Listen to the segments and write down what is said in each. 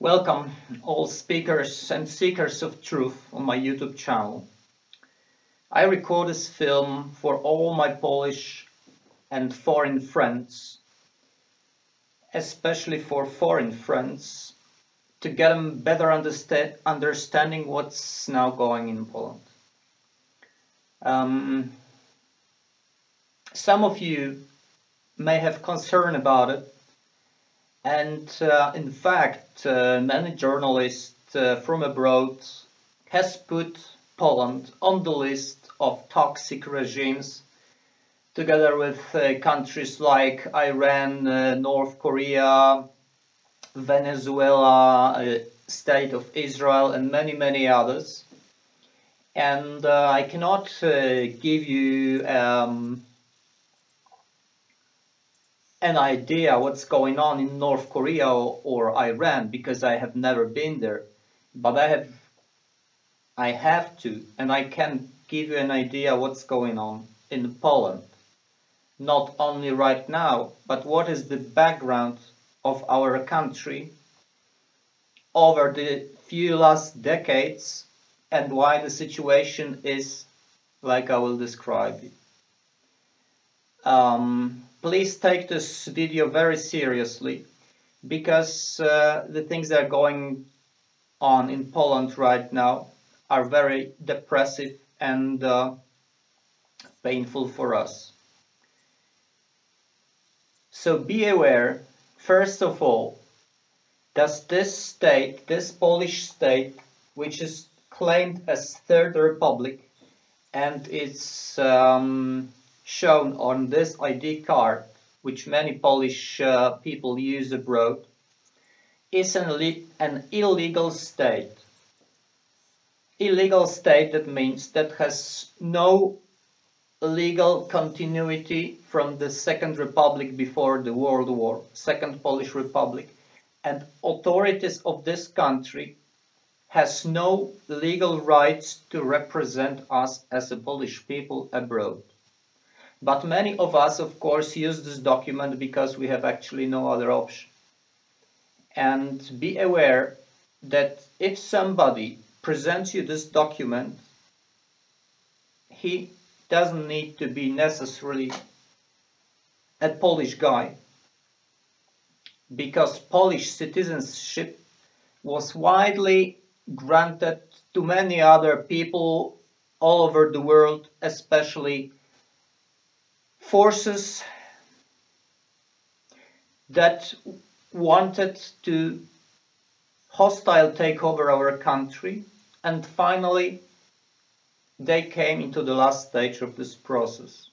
Welcome, all speakers and seekers of truth on my YouTube channel. I record this film for all my Polish and foreign friends, especially for foreign friends, to get them better understanding what's now going in Poland. Some of you may have concern about it, and in fact, many journalists from abroad has put Poland on the list of toxic regimes, together with countries like Iran, North Korea, Venezuela, State of Israel, and many others. And I cannot give you an idea what's going on in North Korea or Iran, because I have never been there, but I have to, and I can give you an idea what's going on in Poland, not only right now, but what is the background of our country over the few last decades, and why the situation is like I will describe it. Please take this video very seriously, because the things that are going on in Poland right now are very depressive and painful for us. So be aware, first of all, does this state, this Polish state, which is claimed as Third Republic and it's shown on this ID card, which many Polish people use abroad, is an illegal state. Illegal state, that means that has no legal continuity from the Second Republic before the World War, Second Polish Republic, and authorities of this country has no legal rights to represent us as a Polish people abroad. But many of us, of course, use this document because we have actually no other option. And be aware that if somebody presents you this document, he doesn't need to be necessarily a Polish guy, because Polish citizenship was widely granted to many other people all over the world, especially forces that wanted to hostile take over our country, and finally they came into the last stage of this process.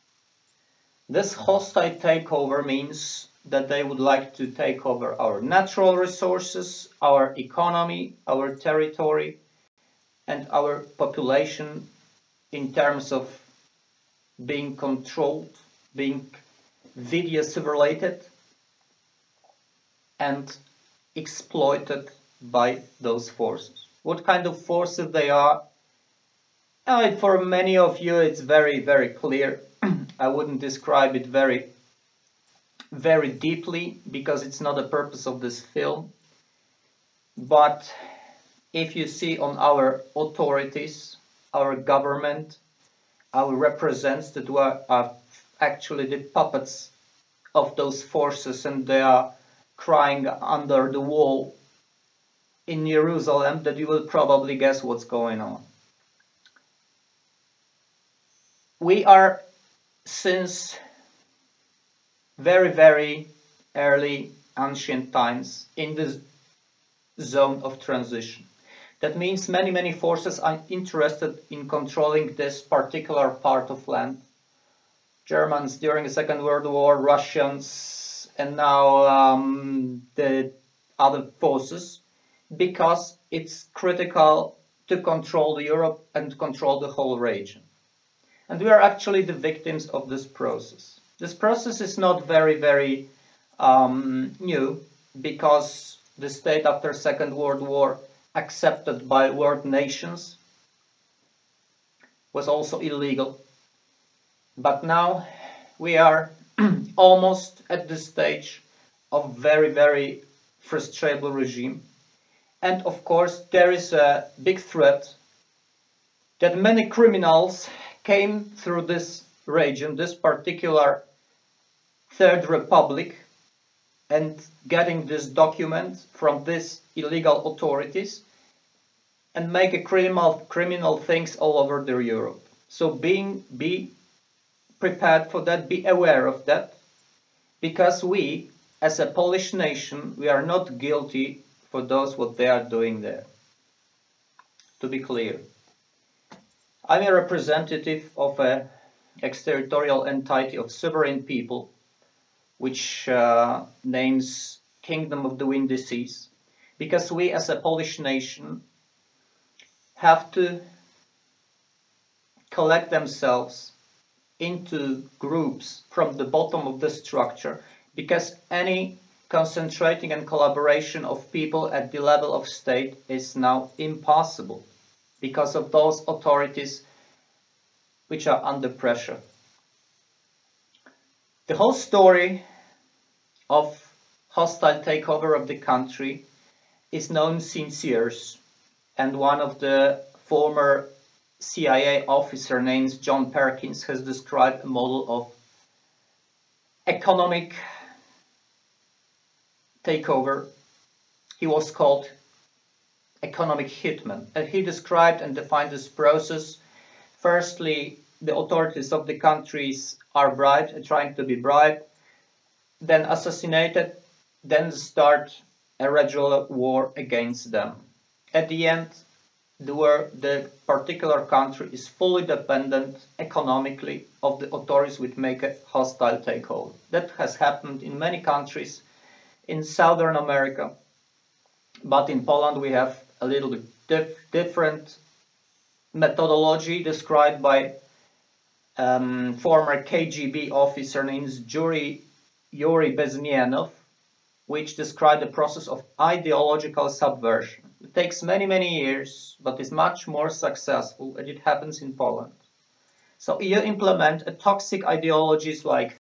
This hostile takeover means that they would like to take over our natural resources, our economy, our territory, and our population in terms of being controlled, being video surveilled and exploited by those forces. What kind of forces they are? For many of you it's very clear. I wouldn't describe it very deeply, because it's not the purpose of this film. But if you see on our authorities, our government, our representatives that are actually the puppets of those forces, and they are crying under the wall in Jerusalem, that you will probably guess what's going on. We are, since very early ancient times, in this zone of transition. That means many forces are interested in controlling this particular part of land. Germans during the Second World War, Russians, and now the other forces, because it's critical to control Europe and control the whole region. And we are actually the victims of this process. This process is not very new, because the state after Second World War, accepted by world nations, was also illegal. But now we are almost at the stage of very frustrable regime, And of course, there is a big threat that many criminals came through this region, this particular Third Republic, and getting this document from these illegal authorities and make a criminal things all over the Europe. So be prepared for that, be aware of that, because we, as a Polish nation, we are not guilty for those what they are doing there. To be clear, I'm a representative of an exterritorial entity of sovereign people, which names Kingdom of the Windy Seas, because we as a Polish nation have to collect themselves into groups from the bottom of the structure, because any concentrating and collaboration of people at the level of state is now impossible because of those authorities which are under pressure. The whole story of hostile takeover of the country is known since years, and one of the former CIA officer named John Perkins has described a model of economic takeover. He was called economic hitman, and he described and defined this process. Firstly, the authorities of the countries are bribed, trying to be bribed, then assassinated, then start a regular war against them. At the end, the particular country is fully dependent economically of the authorities which make a hostile takeover. That has happened in many countries in Southern America, but in Poland we have a little bit different methodology described by former KGB officer named Yuri Bezmienov, which described the process of ideological subversion. It takes many years, but is much more successful, and it happens in Poland. So you implement a toxic ideologies like